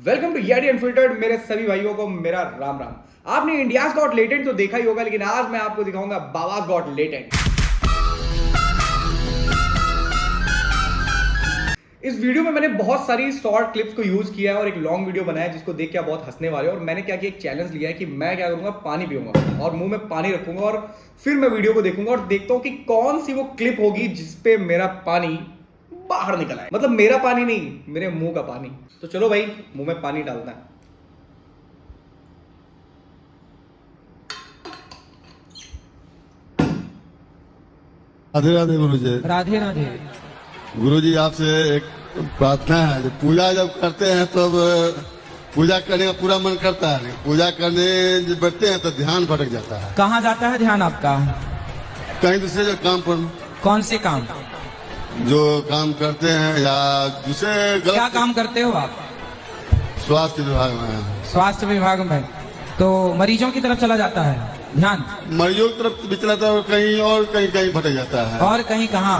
Welcome to येडी unfiltered. मेरे सभी भाइयों को मेरा राम राम। आपने इंडियाज गॉट लेटेंट तो देखा ही होगा, लेकिन आज मैं आपको दिखाऊंगा बाबाज गॉट लेटेंट। इस वीडियो में मैंने बहुत सारी शॉर्ट क्लिप्स को यूज किया है और एक लॉन्ग वीडियो बनाया जिसको देख के आप बहुत हंसने वाले हो। और मैंने क्या किया, एक चैलेंज लिया है कि मैं क्या करूंगा, पानी पीऊंगा और मुंह में पानी रखूंगा और फिर मैं वीडियो को देखूंगा और देखता हूं कि कौन सी वो क्लिप होगी जिसपे मेरा पानी बाहर निकल आए। मतलब मेरा पानी नहीं, मेरे मुंह का पानी। तो चलो भाई, मुंह में पानी डालना है। राधे राधे गुरुजी। राधे राधे। गुरुजी आपसे एक प्रार्थना है, जब पूजा जब करते हैं तब पूजा करने का पूरा मन करता है, पूजा करने जब बैठते हैं तो ध्यान भटक जाता है। कहाँ जाता है ध्यान आपका? कहीं दूसरे जो काम पर, कौन से काम? जो काम करते हैं या दूसरे गलत। क्या काम करते हो आप? स्वास्थ्य विभाग में। स्वास्थ्य विभाग में। तो मरीजों की तरफ चला जाता है ध्यान? मरीजों की तरफ भी चलाता है, कहीं और कहीं कहीं भटक जाता है। और कहीं कहाँ?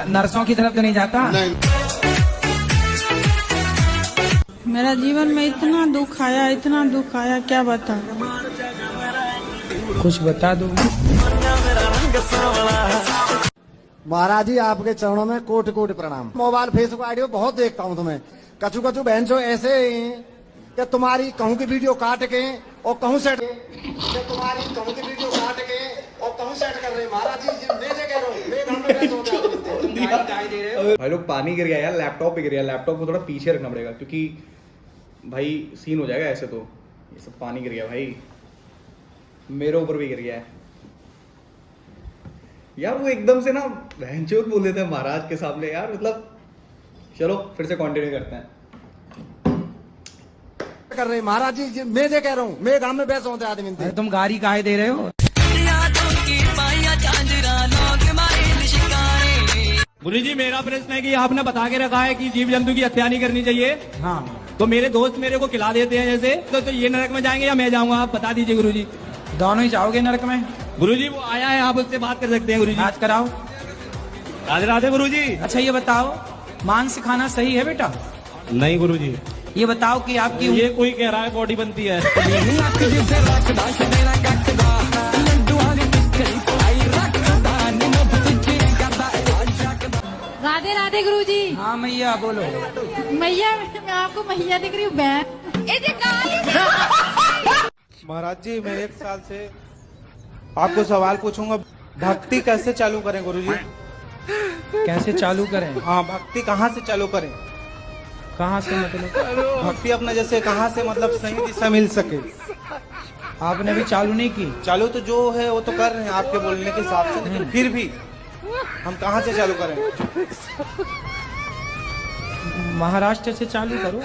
नर्सों की तरफ तो नहीं जाता? नहीं। मेरा जीवन में इतना दुख आया, इतना दुख आया, क्या बता। कुछ बता दो। महाराज जी आपके चरणों में कोटि कोटि प्रणाम। मोबाइल फेसबुक आईडी बहुत देखता हूँ तुम्हें, कछु कछु बहन जो ऐसे कि तुम्हारी कहूँ की वीडियो काट के और कहूँ सेट, तुम्हारी कहूँ की वीडियो काट के और कहूँ सेट कर रहे। महाराज जी मैं कह रहा हूँ, मैं घर में कैसे होता है। भाई लोग, पानी गिर गया यार, लैपटॉप पे गिर गया। लैपटॉप को थोड़ा पीछे रखना पड़ेगा क्योंकि भाई सीन हो जाएगा ऐसे। तो ये सब पानी गिर गया भाई, मेरे ऊपर भी गिर गया है यार। वो एकदम से ना बहनचोद बोल देते हैं महाराज के सामने यार। मतलब चलो फिर से कंटिन्यू करते हैं। कर रहे महाराज जी मैं कह रहा हूँ, मैं गांव में बैठा होता आदमी। अरे तुम गाड़ी काहे दे रहे हो? गुरुजी मेरा प्रश्न है कि आपने बता के रखा है कि जीव जंतु की हत्या नहीं करनी चाहिए। हाँ। तो मेरे दोस्त मेरे को खिला देते हैं जैसे, तो ये नरक में जाएंगे या मैं जाऊंगा? आप बता दीजिए गुरुजी। दोनों ही जाओगे नरक में? गुरुजी वो आया है, आप उससे बात कर सकते हैं गुरुजी। बात कराओ। राधे राधे गुरुजी। अच्छा ये बताओ, मांस खाना सही है बेटा? नहीं गुरुजी। ये बताओ कि आपकी ये कोई कह रहा है बॉडी बनती है। राधे राधे गुरुजी। हाँ मैया बोलो। मैया, मैं आपको मैया दिख रही हूँ। महाराज जी मैं एक साल से आपको सवाल पूछूंगा, भक्ति कैसे चालू करें गुरुजी? कैसे चालू करें? हाँ, भक्ति कहाँ से चालू करें? कहाँ से मतलब? भक्ति अपना जैसे कहाँ से मतलब सही दिशा मिल सके। आपने अभी चालू नहीं की? चालू तो जो है वो तो कर रहे हैं आपके बोलने के हिसाब से, लेकिन फिर भी हम कहाँ से चालू करें? महाराष्ट्र से चालू करो।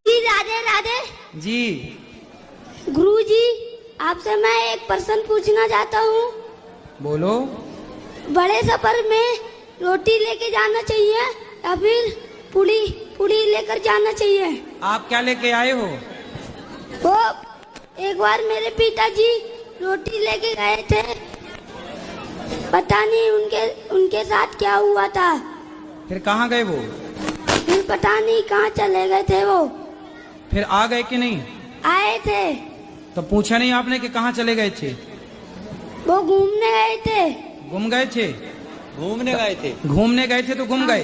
जी राधे राधे जी। गुरुजी, आपसे मैं एक प्रश्न पूछना चाहता हूँ। बोलो। बड़े सफर में रोटी लेके जाना चाहिए या फिर पूड़ी लेकर जाना चाहिए? आप क्या लेके आए हो? वो एक बार मेरे पिताजी रोटी लेके गए थे, पता नहीं उनके साथ क्या हुआ था। फिर कहाँ गए वो? फिर पता नहीं कहाँ चले गए थे वो। फिर आ गए कि नहीं? आए थे। तो पूछा नहीं आपने कि कहाँ चले गए थे? वो घूमने गए थे। गुम गए थे? घूमने गए थे। घूमने गए थे तो गुम गए?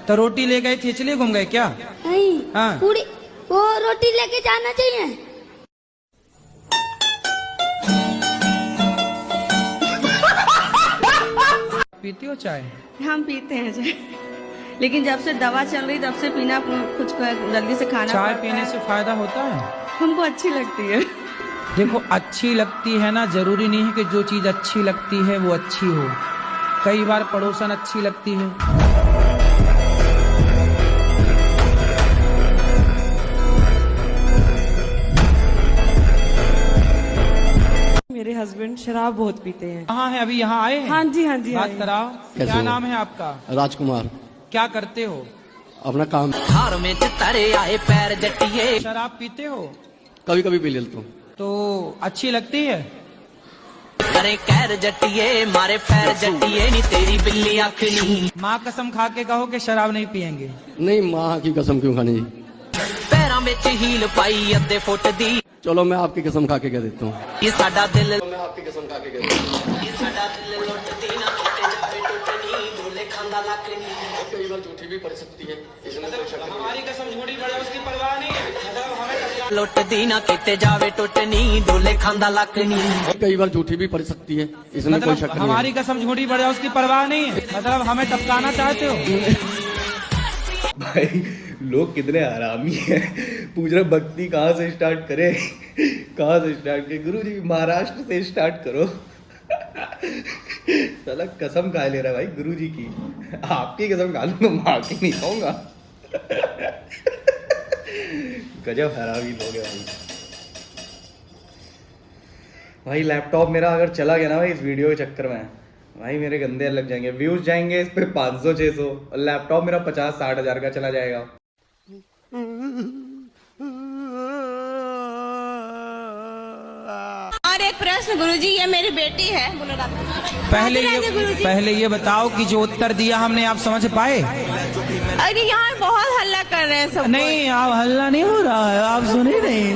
तो रोटी ले गए थे इसलिए गुम गए क्या? नहीं। हाँ। वो रोटी लेके जाना चाहिए। पीती हो चाय? हम पीते हैं चाय, लेकिन जब से दवा चल रही तब से पीना कुछ जल्दी से खाना चाय पड़ता पीने है। से फायदा होता है? हमको अच्छी लगती है। देखो, अच्छी लगती है ना, जरूरी नहीं है कि जो चीज अच्छी लगती है वो अच्छी हो। कई बार पड़ोसन अच्छी लगती है। मेरे हस्बैंड शराब बहुत पीते हैं। कहाँ है अभी? यहाँ आए हैं? हाँ जी, हाँ जी। बात कराओ। क्या नाम है आपका? राजकुमार। क्या करते हो? अपना काम। हार में तारे आए पैर जटिए। शराब पीते हो? कभी कभी पी लेता हूँ। तो अच्छी लगती है? करे कहर जटिए मारे पैर जटिए नी तेरी बिल्ली आखनी माँ कसम खा के कहो कि शराब नहीं पियेंगे। नहीं माँ की कसम क्यों खानी जी। पैरां विच हील पाई अद्धे फुट दी चलो मैं आपकी कसम खा के कह देता हूँ। ये साडा दिल मैं आपकी कसम खा के कह देता हूँ। ये साडा दिल लुटदी ना टुटे जावे टुटनी डोले खांदा लाखनी कई बार झूठी भी पड़ सकती है, इसमें कोई शक नहीं। हमारी कसम झूठी पड़े उसकी परवाह नहीं है, मतलब हमें लुटदी ना किते जावे टुटनी डोले खांदा लाखनी कई बार झूठी भी पड़ सकती है, इसमें कोई शक नहीं। हमारी कसम झूठी पड़े उसकी परवाह नहीं है, मतलब हमें टपकाना चाहते हो। भाई लोग कितने हरामी हैं। पूछ रहे भक्ति कहाँ से स्टार्ट करे, कहाँ से स्टार्ट करे। गुरुजी महाराष्ट्र से स्टार्ट करो। साला कसम खा ले रहा है भाई गुरुजी की। आपकी कसम खा लूँ तो माँ की नहीं खाऊंगा। गजब हरामी लोग हैं भाई। भाई लैपटॉप मेरा अगर चला गया ना भाई इस वीडियो के चक्कर में, भाई मेरे गंदे लग जाएंगे। व्यूज जाएंगे इस पे 500-600 और लैपटॉप मेरा 50-60 हज़ार का चला जाएगा। और एक प्रश्न गुरुजी, ये मेरी बेटी है। बोलो पहले ये बताओ कि जो उत्तर दिया हमने आप समझ पाए? अरे यहाँ बहुत हल्ला कर रहे हैं सब। नहीं आप हल्ला नहीं हो रहा है, आप सुने नहीं।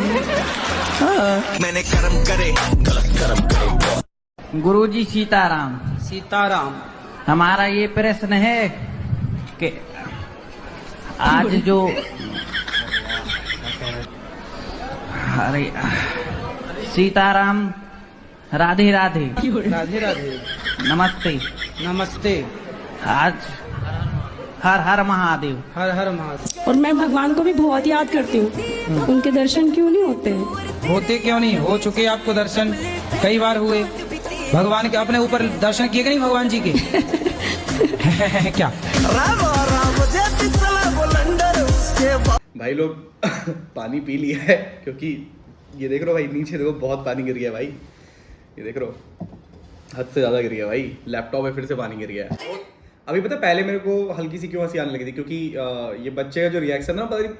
हाँ। मैंने कर्म करे गलत कर्म करे। गुरुजी सीताराम। सीताराम। हमारा ये प्रश्न है कि आज जो अरे सीताराम राधे राधे। राधे राधे। नमस्ते। नमस्ते। आज हर हर महादेव। हर हर महादेव। और मैं भगवान को भी बहुत याद करती हूँ, उनके दर्शन क्यों नहीं होते? होते क्यों नहीं, हो चुके आपको दर्शन कई बार हुए। भगवान के अपने ऊपर दर्शन किए कि नहीं भगवान जी के? क्या भाई लोग पानी पी लिया है, क्योंकि ये देख रहे हो भाई नीचे देखो बहुत पानी गिर गया भाई। ये देख रहे हो हद से ज्यादा गिर गया भाई। लैपटॉप में फिर से पानी गिर गया है। अभी पता पहले मेरे को हल्की सी क्यों हंसी आने लगी थी, क्योंकि ये बच्चे का जो रिएक्शन ना पता नहीं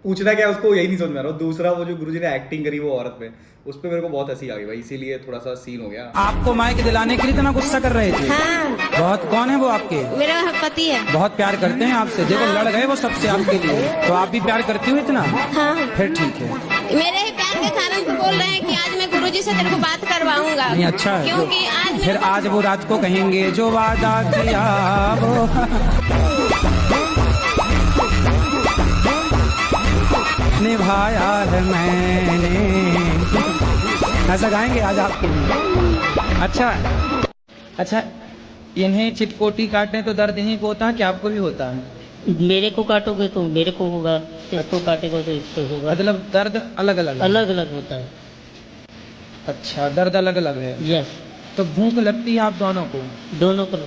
पूछना क्या उसको यही नहीं समझ में आ रहा। दूसरा वो जो गुरुजी ने एक्टिंग करी वो औरत में, उस पर मेरे को बहुत हंसी आ गई भाई, इसीलिए थोड़ा सा सीन हो गया। आपको माइक दिलाने के लिए इतना गुस्सा कर रहे थे? हाँ। बहुत। कौन है वो आपके? मेरा पति है। बहुत प्यार करते हैं आपसे। देखो लड़ गए वो सबसे आपके लिए, तो आप भी प्यार करती हो इतना? हाँ। फिर ठीक है। मेरे ही प्यार के कारण तो बोल रहे हैं कि आज मैं गुरुजी से तेरे को बात करवाऊंगा। नहीं अच्छा है, क्योंकि आज फिर आज वो रात को कहेंगे जो वादा किया वो निभाया है मैंने, ऐसा गाएंगे आज आपके लिए। अच्छा अच्छा, इन्हें चिटकोटी काटने तो दर्द इन्हीं को होता है कि आपको भी होता है? मेरे को काटोगे तो मेरे को होगा, इसको काटेगा तो इसको होगा। मतलब दर्द अलग अलग अलग अलग होता है। अच्छा दर्द अलग अलग है। यस। तो भूख लगती है आप दोनों को? दोनों को।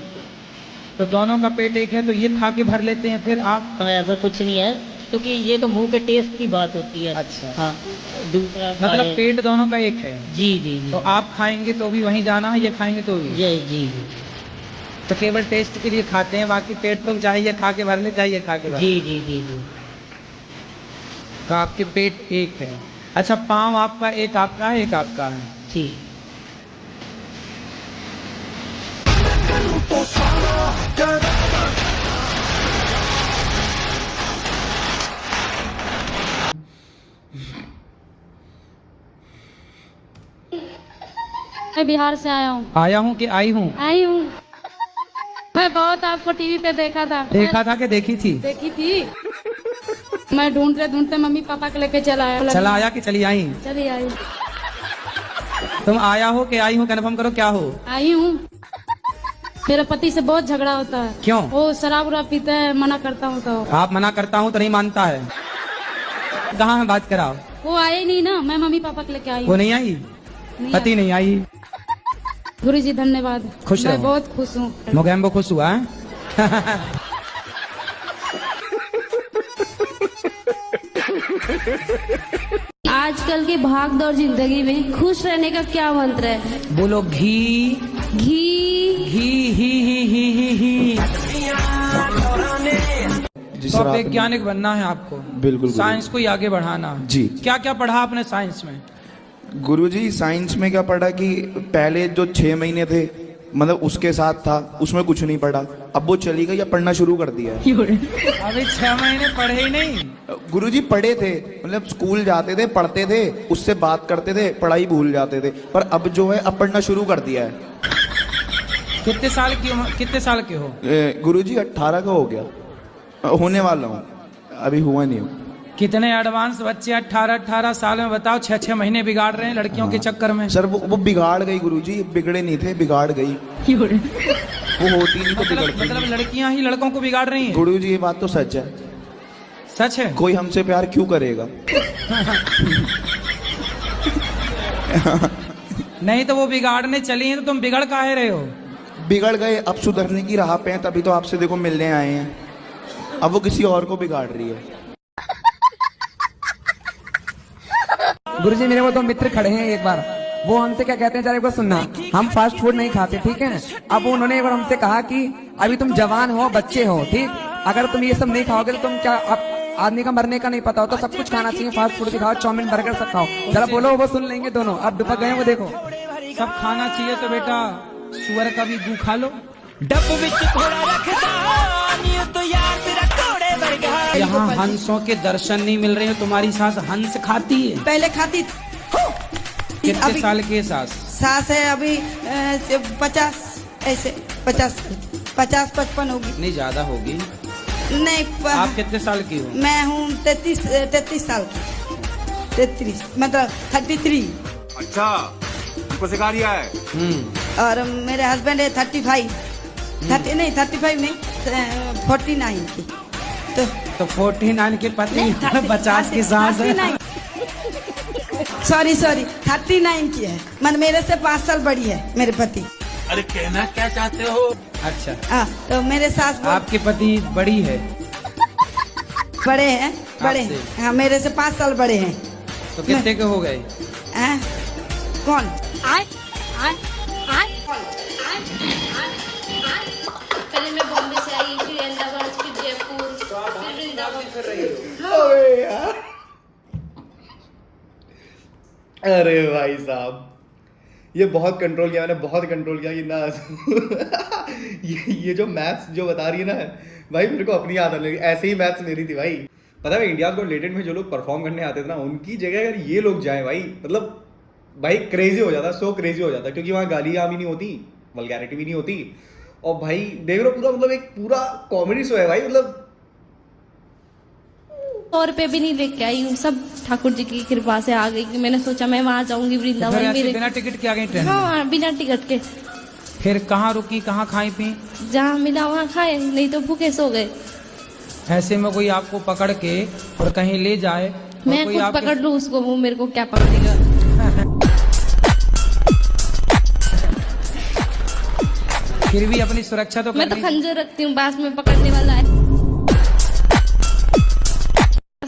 तो दोनों का पेट एक है तो ये खा के भर लेते हैं फिर आप? ऐसा कुछ नहीं है, क्योंकि ये तो मुंह के टेस्ट की बात होती है। अच्छा। हाँ। दूसरा मतलब पेट दोनों का एक है? जी जी जी। तो आप खाएंगे तो भी वहीं जाना है, ये खाएंगे तो भी? जी जी। तो केवल टेस्ट के लिए खाते हैं, बाकी पेट तो चाहिए खा के भरने, चाहिए खा के भरने। जी जी जी जी। तो आपके पेट एक है। अच्छा पाँव आपका एक आपका है, एक आपका है? जी। मैं बिहार से आया हूँ। आया हूँ कि आई हूँ? आई हूँ। मैं बहुत आपको टीवी पे देखा था। देखा था कि देखी थी? देखी थी। मैं ढूंढते ढूंढते मम्मी पापा को लेके चला आया। चला आया कि चली आई? चली आई। तुम आया हो कि आई हूँ, कन्फर्म करो क्या हो? आई हूँ। मेरे पति से बहुत झगड़ा होता है। क्यों? वो शराब उराब पीता है, मना करता हूँ तो। आप मना करता हूँ तो नहीं मानता है? कहाँ है बात कराओ? वो आए नहीं ना, मैं मम्मी पापा को लेके आई। वो नहीं आई? पति नहीं आई? गुरुजी धन्यवाद। खुश मैं रहो। बहुत खुश हूँ। मोगैम्बो खुश हुआ है? आजकल की भागदौड़ जिंदगी में खुश रहने का क्या मंत्र है? बोलो घी घी घी ही ही ही ही ही। तो अब वैज्ञानिक बनना है आपको? बिल्कुल। साइंस को ही आगे बढ़ाना है। जी। क्या क्या पढ़ा आपने साइंस में? गुरुजी साइंस में क्या पढ़ा कि पहले जो 6 महीने थे मतलब उसके साथ था, उसमें कुछ नहीं पढ़ा, अब वो चली गई, अब पढ़ना शुरू कर दिया है। अभी 6 महीने पढ़े ही नहीं। गुरुजी पढ़े थे, मतलब स्कूल जाते थे, पढ़ते थे, उससे बात करते थे, पढ़ाई भूल जाते थे, पर अब जो है अब पढ़ना शुरू कर दिया है। कितने साल के हो? गुरुजी 18 का हो गया, होने वाला हूँ, अभी हुआ नहीं हूँ। कितने एडवांस बच्चे 18 साल में, बताओ 6 महीने बिगाड़ रहे हैं लड़कियों के चक्कर में। सर वो बिगाड़ गई गुरुजी, बिगड़े नहीं थे, बिगाड़ गई। वो होती नहीं तो बिगड़ती। मतलब लड़कियां ही लड़कों को बिगाड़ रही हैं? गुरुजी ये बात तो सच है। सच है? कोई हमसे प्यार क्यों करेगा? नहीं तो वो बिगाड़ने चली हैं तो तुम बिगड़ काहे रहे हो? बिगड़ गए, अब सुधरने की राह पे हैं, तभी तो आपसे देखो मिलने आए हैं। अब वो किसी और को बिगाड़ रही है। गुरुजी मेरे वो 2 मित्र खड़े हैं, एक बार वो हमसे क्या कहते हैं, जरा एक बार सुनना। हम फास्ट फूड नहीं खाते, ठीक है। अब उन्होंने एक बार हमसे कहा कि अभी तुम जवान हो, बच्चे हो, ठीक, अगर तुम ये सब नहीं खाओगे तो तुम क्या, आदमी का मरने का नहीं पता हो, तो सब कुछ खाना चाहिए, फास्ट फूड भी खाओ, चाउमीन बर्गर सब खाओ। जरा बोलो, वो सुन लेंगे दोनों। अब दुपक गए वो, देखो सब खाना चाहिए तो बेटा सुअर का भी गू खा लो। यहाँ हंसों के दर्शन नहीं मिल रहे हैं, तुम्हारी सास हंस खाती है? पहले खाती थी। कितने साल की सास? सास है अभी 50, ऐसे 50-55 होगी। नहीं ज्यादा होगी। नहीं आप कितने साल की हो? मैं हूँ 33 साल की। 33 मतलब 33। अच्छा, तुमको सिखा रिया है? और मेरे हस्बैंड है 35 नहीं 35 नहीं 49 की। तो 49 के पति 50 की सास है। सॉरी 39 की है, मतलब मेरे से 5 साल बड़ी है मेरे पति। अरे कहना क्या चाहते हो? अच्छा तो मेरे सास आपके पति बड़ी है? बड़े हैं, बड़े हैं, हाँ मेरे से 5 साल बड़े हैं। तो कितने के हो गए? कौन? पहले मैं बॉम्बे से आई, फिर अहमदाबाद, फिर जयपुर, फिर वृंदावन। अरे भाई साहब, ये बहुत कंट्रोल किया मैंने, बहुत कंट्रोल किया कि ना ये जो मैथ्स जो बता रही है ना भाई, मेरे को अपनी याद आने लगी। ऐसे ही मैथ्स मेरी थी भाई। पता है इंडिया को रिलेटेड में जो लोग परफॉर्म करने आते थे ना, उनकी जगह अगर ये लोग जाए भाई, मतलब भाई क्रेजी हो जाता, सो क्रेजी हो जाता, क्योंकि वहाँ गालियाँ भी नहीं होती, वल्गैरिटी भी नहीं होती, और भाई देख रहे हो पूरा, मतलब एक पूरा कॉमेडी शो है भाई। मतलब 100 रुपये भी नहीं लेके आई हूँ, सब ठाकुर जी की कृपा से आ गई कि मैंने सोचा मैं वहाँ जाऊंगी वृंदावन। बिना टिकट के आ गई ट्रेन? हाँ बिना टिकट के। फिर कहाँ रुकी, कहाँ खाई पी? जहाँ मिला वहाँ खाए, नहीं तो भूखे सो गए। ऐसे में कोई आपको पकड़ के और कहीं ले जाए, मैं खुद पकड़ लूँ उसको, वो मेरे को क्या पकड़ेगा? फिर भी अपनी सुरक्षा तो मैं तो खंजर रखती हूँ, बास में पकड़ने वाला है,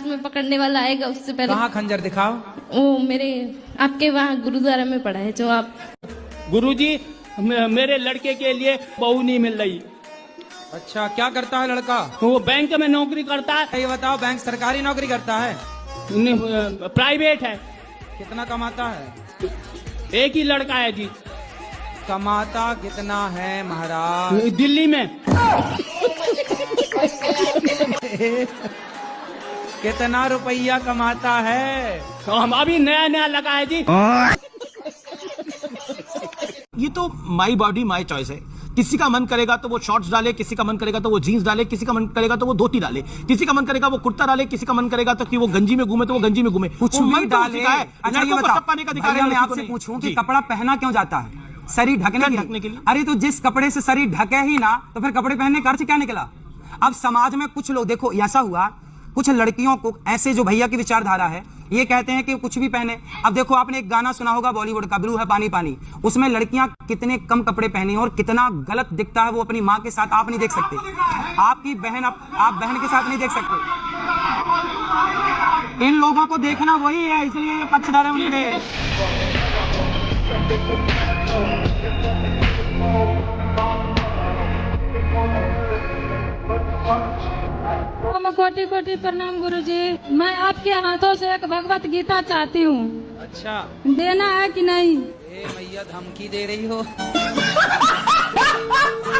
में पकड़ने वाला आएगा उससे पहले। कहाँ खंजर दिखाओ? वो मेरे आपके वहाँ गुरुद्वारा में पड़ा है जो आप। गुरुजी मेरे लड़के के लिए बहू नहीं मिल रही। अच्छा, क्या करता है लड़का? वो बैंक में नौकरी करता है। ये बताओ, बैंक सरकारी नौकरी करता है? प्राइवेट है। कितना कमाता है? एक ही लड़का है जी। कमाता कितना है महाराज? दिल्ली में। कितना रुपया कमाता है? हम अभी नया लगा है जी। ये तो माई बॉडी माई चॉइस है। किसी का मन करेगा तो वो शॉर्ट्स डाले, किसी का मन करेगा तो वो जीन्स डाले, किसी का मन करेगा तो वो धोती डाले, किसी का मन करेगा वो कुर्ता डाले, किसी का मन करेगा तो कि वो गंजी में घूमे तो वो गंजी में घूमे, कुछ भी डाले। अच्छा ये बताओ, मैं आपसे पूछूं कि कपड़ा पहना क्यों जाता है? शरीर ढकने के लिए। अरे तो जिस कपड़े से शरीर ढके ही ना, तो फिर कपड़े पहनने का अर्थ क्या निकला? अब समाज में कुछ लोग, देखो ऐसा हुआ, कुछ लड़कियों को ऐसे, जो भैया की विचारधारा है, ये कहते हैं कि कुछ भी पहने। अब देखो, आपने एक गाना सुना होगा बॉलीवुड का, ब्लू है पानी पानी, उसमें लड़कियां कितने कम कपड़े पहनी और कितना गलत दिखता है वो अपनी माँ के साथ। आप नहीं देख सकते, आपकी बहन, आप बहन के साथ नहीं देख सकते। इन लोगों को देखना वही है, इसलिए पक्षधर है उनके। कोटि कोटि प्रणाम गुरुजी। मैं आपके हाथों से एक भगवत गीता चाहती हूँ। अच्छा, देना है कि नहीं? मैया धमकी दे रही हो।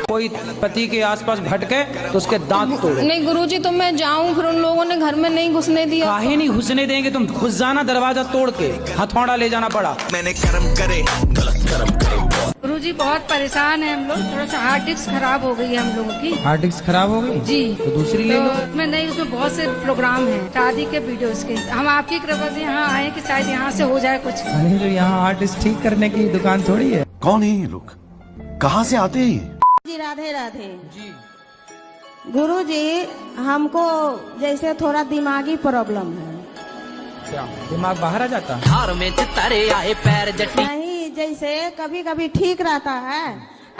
कोई पति के आसपास भटके तो उसके दांत तोड़ो। नहीं गुरुजी, तो मैं जाऊँ, फिर उन लोगों ने घर में नहीं घुसने दिया। काहे नहीं घुसने देंगे? तुम घुस जाना, दरवाजा तोड़ के हथौड़ा ले जाना पड़ा। मैंने कर्म करे, गलत कर्म करे। गुरुजी बहुत परेशान है हम लोग, थोड़ा सा हार्ड डिस्क खराब हो गई है हम लोगों की। हार्ड डिस्क खराब हो गई जी, तो दूसरी ले लो। मैं नहीं, उसमें बहुत से प्रोग्राम हैं, शादी के वीडियोस के। हम आपकी कृपा से यहाँ आए कि शायद यहाँ से हो जाए कुछ। अरे जो यहाँ हार्ड डिस्क ठीक करने की दुकान थोड़ी है। कौन है ये लोग, कहाँ से आते हैं? जी राधे राधे जी। गुरुजी, हमको जैसे थोड़ा दिमागी प्रॉब्लम है। क्या दिमाग बाहर आ जाता? धार में तारे आए पैर जटी। नहीं, जैसे कभी कभी ठीक रहता है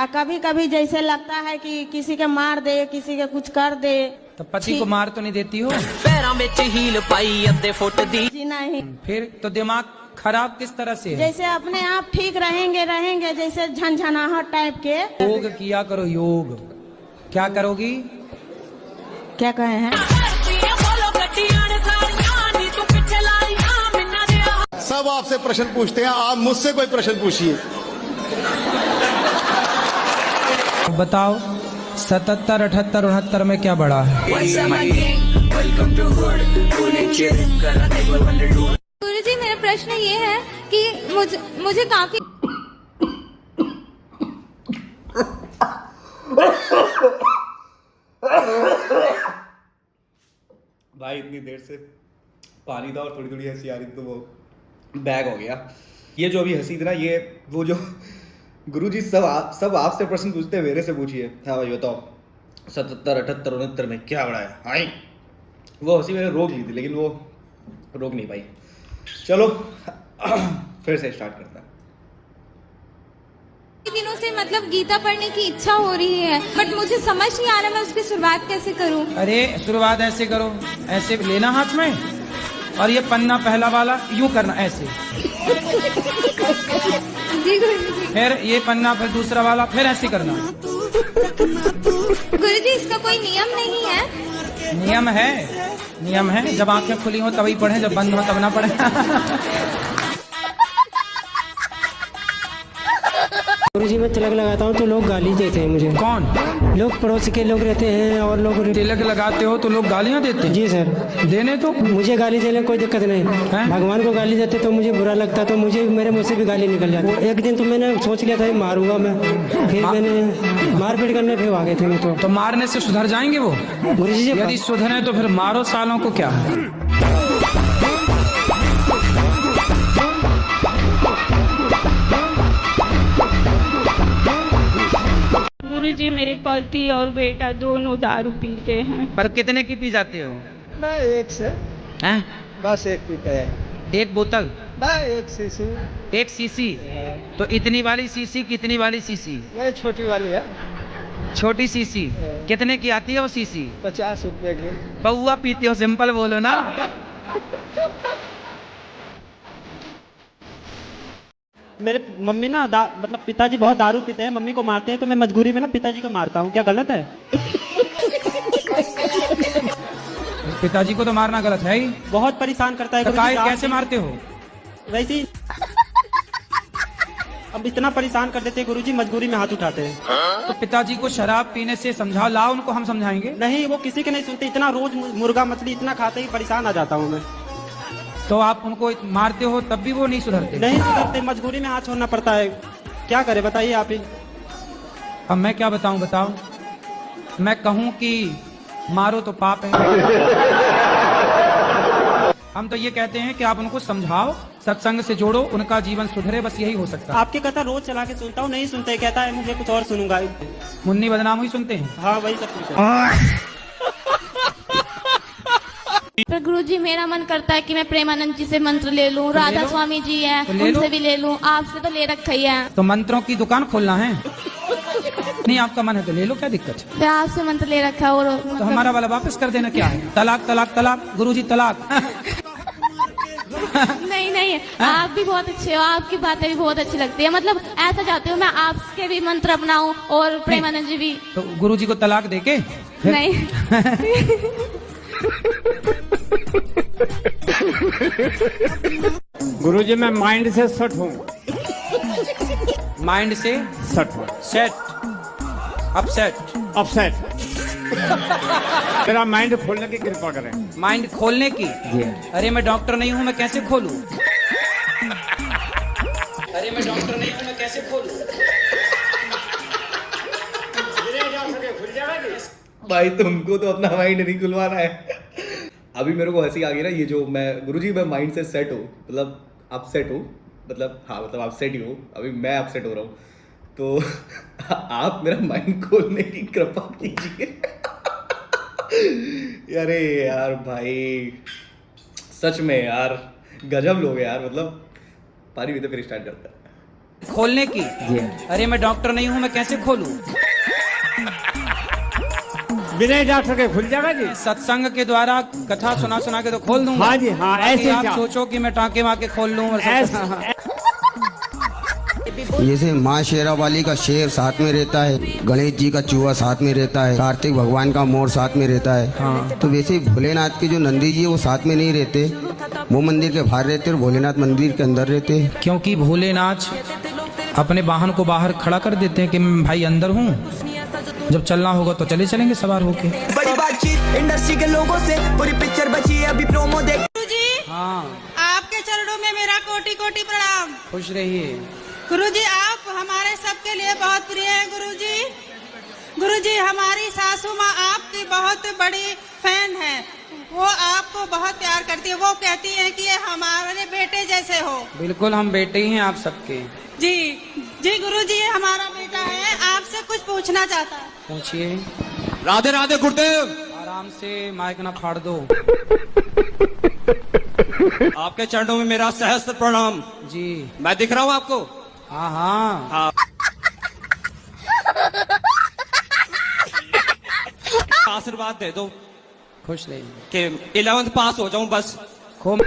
और कभी कभी जैसे लगता है कि किसी के मार दे, किसी के कुछ कर दे। तो पति को मार तो नहीं देती हो? पैरों में हील पाई अद्धे फुट दी। जी नहीं। फिर तो दिमाग खराब किस तरह से है? जैसे अपने आप ठीक रहेंगे जैसे झनझनाहट टाइप के। योग किया करो, योग। क्या करोगी? क्या कहे हैं? सब आपसे प्रश्न पूछते हैं, आप मुझसे कोई प्रश्न पूछिए। बताओ 77, 78, 69 में क्या बढ़ा है? गुरुजी, मेरा प्रश्न ये है कि मुझे काफी भाई इतनी देर से पानी था और थोड़ी थोड़ी हंसी आ रही तो वो बैग हो गया। ये जो अभी हंसी थी ना, ये वो जो गुरुजी सब आपसे प्रश्न पूछते हैं, मेरे से पूछिए। हाँ भाई बताओ 77, 78, 69 में क्या बढ़ा है? हाँ, वो हंसी मैंने रोक ली थी लेकिन वो रोक नहीं पाई। चलो फिर से स्टार्ट करता है। दिनों से मतलब गीता पढ़ने की इच्छा हो रही है, बट मुझे समझ नहीं आ रहा मैं उसकी शुरुआत कैसे करूं। अरे शुरुआत ऐसे करो, ऐसे लेना हाथ में और ये पन्ना पहला वाला यूं करना ऐसे। जी गुरुजी। फिर ये पन्ना, फिर दूसरा वाला, फिर ऐसे करना। गुरुजी, इसका कोई नियम नहीं है? नियम है। जब आंखें खुली हो तभी पढ़े, जब बंद हो तब ना पढ़े। गुरुजी, मैं तिलक लगाता हूँ तो लोग गाली देते हैं मुझे। कौन लोग? पड़ोस के लोग रहते हैं और लोग। तिलक लगाते हो तो लोग गालियाँ देते हैं? जी सर। देने तो मुझे गाली देने कोई दिक्कत नहीं है। भगवान को गाली देते तो मुझे बुरा लगता, तो मुझे मेरे मुंह से भी गाली निकल जाती। एक दिन तो मैंने सोच लिया था मारूंगा मैं, फिर मैंने मारपीट करने फिर आ गए थे मैं। तो मारने से सुधर जाएंगे वो? गुरुजी, यदि सुधरे तो फिर मारो सालों को क्या है। गुरुजी, मेरे पति और बेटा दोनों दारू पीते हैं। पर कितने की पी जाते हो? मैं एक से हैं? बस एक पीते हैं। एक बोतल? एक सीसी। एक सीसी? तो इतनी वाली सीसी, कितनी वाली सीसी? ये छोटी वाली है। छोटी सीसी कितने की आती है वो सीसी? 50 रुपए की। पौवा पीते हो? सिंपल बोलो ना। मेरे मम्मी ना मतलब पिताजी बहुत दारू पीते हैं, मम्मी को मारते हैं, तो मैं मजबूरी में ना पिताजी को मारता हूँ। क्या गलत है? पिताजी को तो मारना गलत है ही। बहुत परेशान करता है। तो कैसे मारते हो? वैसे ही अब इतना परेशान कर देते हैं गुरुजी, मजबूरी में हाथ उठाते हैं। तो पिताजी को शराब पीने से समझाओ, लाओ उनको, हम समझाएंगे। नहीं, वो किसी के नहीं सुनते। इतना रोज मुर्गा मछली इतना खाते ही परेशान आ जाता हूँ मैं। तो आप उनको मारते हो तब भी वो नहीं सुधरते? नहीं सुधरते, मजबूरी में हाथ छोड़ना पड़ता है। क्या करे बताइए आप ही। अब मैं क्या बताऊं? बताओ। मैं कहूं कि मारो तो पाप है। हम तो ये कहते हैं कि आप उनको समझाओ, सत्संग से जोड़ो, उनका जीवन सुधरे, बस यही हो सकता है। आपकी कथा रोज चला के सुनता हूँ, नहीं सुनते। कहता है मुझे कुछ और सुनूंगा। मुन्नी बदनाम हुई सुनते हैं? हाँ, वही सब सुनते हैं। पर गुरुजी, मेरा मन करता है कि मैं प्रेमानंद जी से मंत्र ले लूं। राधा स्वामी जी है, उनसे भी ले लूं। आपसे तो ले रखा ही है। तो मंत्रों की दुकान खोलना है? नहीं, आपका मन है तो ले लो, क्या दिक्कत है? मैं आपसे मंत्र ले रखा है। और तो हमारा वाला वापस कर देना। क्या है? तलाक तलाक तलाक, गुरुजी तलाक। नहीं, आप भी बहुत अच्छे हो, आपकी बातें भी बहुत अच्छी लगती है। मतलब ऐसा चाहती हूँ मैं आपके भी मंत्र अपनाऊं और प्रेमानंद जी भी। तो गुरुजी को तलाक देके नहीं। गुरुजी मैं माइंड से सेट हूँ। माइंड से सेट हूँ। Set, upset, upset. मेरा माइंड खोलने की कृपा करें। माइंड खोलने की? जी। अरे मैं डॉक्टर नहीं हूँ, मैं कैसे खोलूं? अरे मैं डॉक्टर नहीं हूँ, मैं कैसे खोलूं? भाई तुमको तो अपना माइंड नहीं खुलवाना है। अभी मेरे को हंसी आ गई ना, ये जो मैं गुरुजी मैं माइंड से सेट हूँ, मतलब अपसेट हूँ, मतलब हाँ मतलब अपसेट ही हूँ, अभी मैं अपसेट हो रहा हूँ, तो आप मेरा माइंड खोलने की कृपा कीजिए। अरे यार भाई सच में यार गजब लोग हैं यार, मतलब पारी भी तो फिर स्टार्ट करता है। खोलने की? जी। अरे मैं डॉक्टर नहीं हूँ, मैं कैसे खोलूं? बिना डॉक्टर के खुल जाएगा जी। सत्संग के द्वारा कथा सुना सुना के तो खोल दूंगा। हाँ जी, हाँ, बाकी ऐसे आप क्या? सोचो कि मैं टाँके वाके खोल लूं और सब। जैसे माँ शेरावाली का शेर साथ में रहता है, गणेश जी का चूहा साथ में रहता है, कार्तिक भगवान का मोर साथ में रहता है। हाँ। तो वैसे ही भोलेनाथ के जो नंदी जी है वो साथ में नहीं रहते, वो मंदिर के बाहर रहते और भोलेनाथ मंदिर के अंदर रहते हैं। क्योंकि भोलेनाथ अपने वाहन को बाहर खड़ा कर देते हैं कि मैं भाई अंदर हूँ, जब चलना होगा तो चले चलेंगे सवार होके। बड़ी बातचीत इंडस्ट्री के लोगों से, पूरी पिक्चर बची है अभी प्रोमो देख। गुरुजी हाँ, आपके चरणों में मेरा कोटि कोटि प्रणाम। खुश रहिए। गुरुजी आप हमारे सबके लिए बहुत प्रिय हैं गुरुजी। गुरुजी हमारी सासू माँ आपकी बहुत बड़ी फैन है, वो आपको बहुत प्यार करती है, वो कहती है कि ये हमारे बेटे जैसे हो। बिल्कुल हम बेटे ही हैं आप सबके। जी जी गुरुजी ये हमारा बेटा है, आपसे कुछ पूछना चाहता है। पूछिए। राधे राधे गुरुदेव। आराम से, माइक ना फाड़ दो। आपके चरणों में मेरा सहस्त्र प्रणाम जी। मैं दिख रहा हूँ आपको? हाँ हाँ। आशीर्वाद दे दो खुश रहिए कि 11th पास हो जाऊं बस। खूब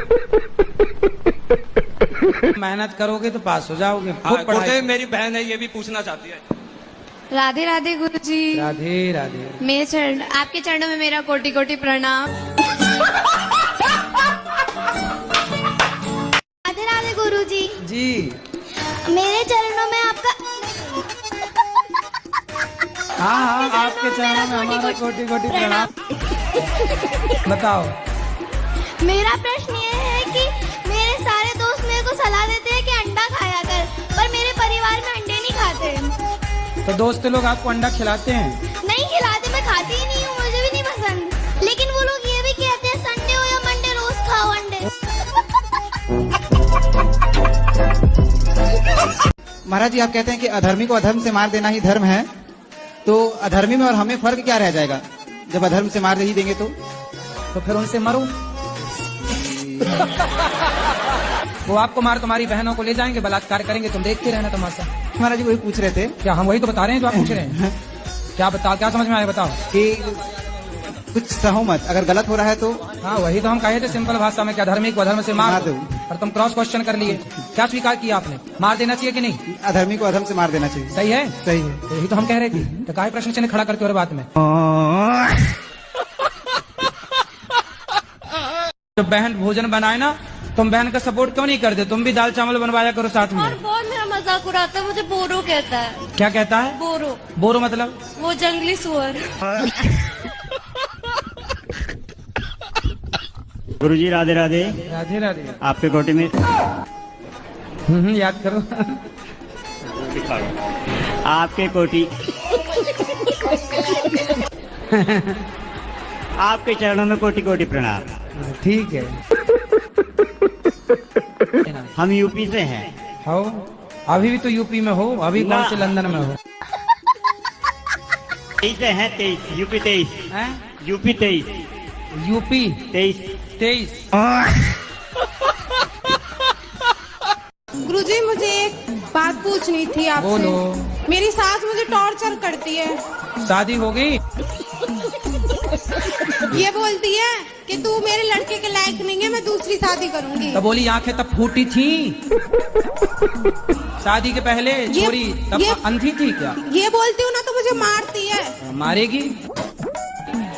मेहनत करोगे तो पास हो जाओगे। हाँ, खूब पढ़ाई। गुरुदेव मेरी बहन है, ये भी पूछना चाहती है। राधे राधे गुरुजी। राधे राधे। मेरे चरण, आपके चरणों में मेरा कोटि कोटि प्रणाम। राधे राधे गुरुजी। जी। मेरे चरणों में आपका हाँ हाँ, आपके चरणों में हमारा कोटि कोटि प्रणाम। बताओ। मेरा प्रश्न ये है कि मेरे सारे दोस्त मेरे को सलाह देते हैं कि अंडा खाया कर, पर मेरे परिवार में अंडे नहीं खाते। तो दोस्त लोग आपको अंडा खिलाते हैं? नहीं खिलाते, मैं खाती ही नहीं हूँ, मुझे भी नहीं पसंद। लेकिन वो लोग ये भी कहते हैं संडे हो या मंडे रोज खाओ अंडे। महाराज जी आप कहते हैं कि अधर्मी को अधर्म से मार देना ही धर्म है, तो अधर्मी में और हमें फर्क क्या रह जाएगा जब अधर्म से मार ही देंगे? तो फिर उनसे मरो। वो आपको मार तुम्हारी बहनों को ले जाएंगे, बलात्कार करेंगे, तुम देखते रहना तमाशा। महाराज जी वही पूछ रहे थे। क्या हम वही तो बता रहे हैं जो आप पूछ रहे हैं? क्या बता, क्या समझ में आया बताओ। कि कुछ सहो मत, अगर गलत हो रहा है तो। हाँ वही तो हम कहे थे सिंपल भाषा में, क्या धर्मी को अधर्म से मार दो। और तुम क्रॉस क्वेश्चन कर लिए, क्या स्वीकार किया आपने? मार देना चाहिए कि नहीं? अधर्मी को अधर्म से मार देना चाहिए। सही है, सही है। यही तो हम कह रहे थे। तो काहे प्रश्न चिन्ह खड़ा करते हो बात में? जब बहन भोजन बनाए ना, तुम बहन का सपोर्ट क्यों नहीं करते? तुम भी दाल चावल बनवाया करो साथ में। और बहुत मेरा मजाक उड़ाता है, मुझे बोरो कहता है। क्या कहता है? बोरो। बोरो मतलब? वो जंगली सुअर। गुरुजी राधे राधे। राधे राधे। आपके कोटि में याद करो। आपके कोटि आपके चरणों में कोटि कोटि प्रणाम। ठीक है। हम यूपी से हैं। हो अभी भी तो यूपी में हो, अभी कौन से लंदन में हो? 23 से हैं, 23 यूपी 23 हैं? UP 23 UP 23। गुरुजी मुझे एक बात पूछनी थी आपसे। बोलो। मेरी सास मुझे टॉर्चर करती है। शादी हो गई? ये बोलती है कि तू मेरे लड़के के लायक नहीं है, मैं दूसरी शादी करूंगी। तब बोली आंखें तब फूटी थी शादी के पहले? छोरी तब अंधी थी क्या? ये बोलती हूँ ना तो मुझे मारती है। मारेगी?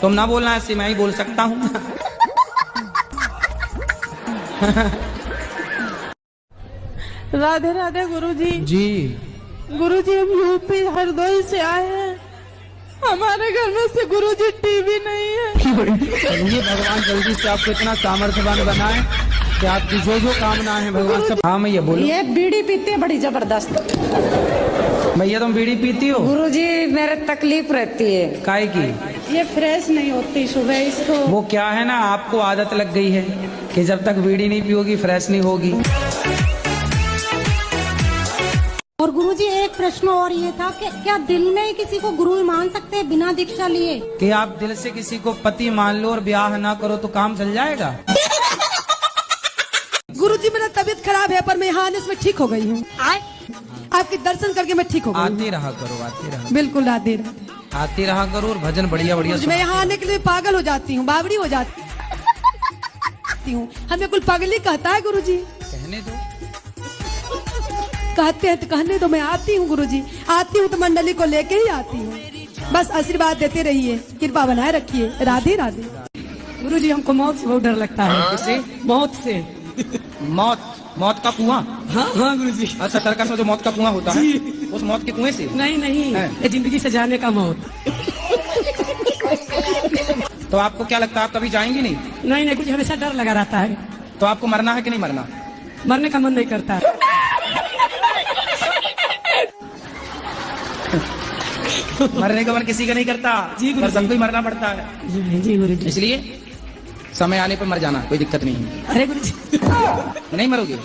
तुम ना बोलना ऐसे, मैं ही बोल सकता हूँ। राधे राधे गुरुजी। जी गुरुजी हम यूपी हरदोई से आए हैं, हमारे घर में से गुरुजी टीवी नहीं है। चलिए भगवान जल्दी से आपको इतना सामर्थ्यवान बनाए कि आपकी जो जो कामना है भगवान सब। हाँ मैया बोलो। ये बीड़ी पीते हैं बड़ी जबरदस्त। भैया तुम बीड़ी पीती हो? गुरुजी मेरे तकलीफ रहती है। काहे की? ये फ्रेश नहीं होती सुबह इसको। वो क्या है ना, आपको आदत लग गई है कि जब तक बीड़ी नहीं पियोगी फ्रेश नहीं होगी। और गुरुजी एक प्रश्न और ये था कि क्या दिल में ही किसी को गुरु मान सकते हैं बिना दीक्षा लिए? कि आप दिल से किसी को पति मान लो और ब्याह ना करो तो काम चल जाएगा? गुरुजी मेरा तबीयत खराब है पर मैं यहाँ आने से ठीक हो गई हूँ। आपके दर्शन करके मैं ठीक हो गई। आती रहा करो, आती रहा, बिल्कुल राधे राधे। आती रहा करो और भजन बढ़िया बढ़िया मैं यहाँ आने के लिए पागल हो जाती हूँ, बावड़ी हो जाती हूँ। हमें कुल पागल ही कहता है गुरुजी। कहने दो, कहते हैं तो कहने दो। मैं आती हूँ गुरुजी, आती हूँ तो मंडली को लेके ही आती हूँ। बस आशीर्वाद देते रहिए, कृपा बनाए रखिए। राधे राधे। गुरुजी हमको मौत से बहुत डर लगता है। किससे? मौत से। मौत? मौत का कुआं? हाँ हाँ गुरुजी। अच्छा, सर्कस में जो मौत का कुआं होता है उस मौत के कुएं से? नहीं नहीं, ये जिंदगी से जाने का मौत। तो आपको क्या लगता है आप कभी जाएंगी नहीं? नहीं नहीं, कुछ हमेशा डर लगा रहता है। तो आपको मरना है कि नहीं मरना? मरने का मन नहीं करता। मरने का मन किसी का नहीं करता जी, पर सबको ही मरना पड़ता है। जी गुरुजी। इसलिए समय आने पर मर जाना, कोई दिक्कत नहीं है। अरे गुरुजी नहीं मरोगे?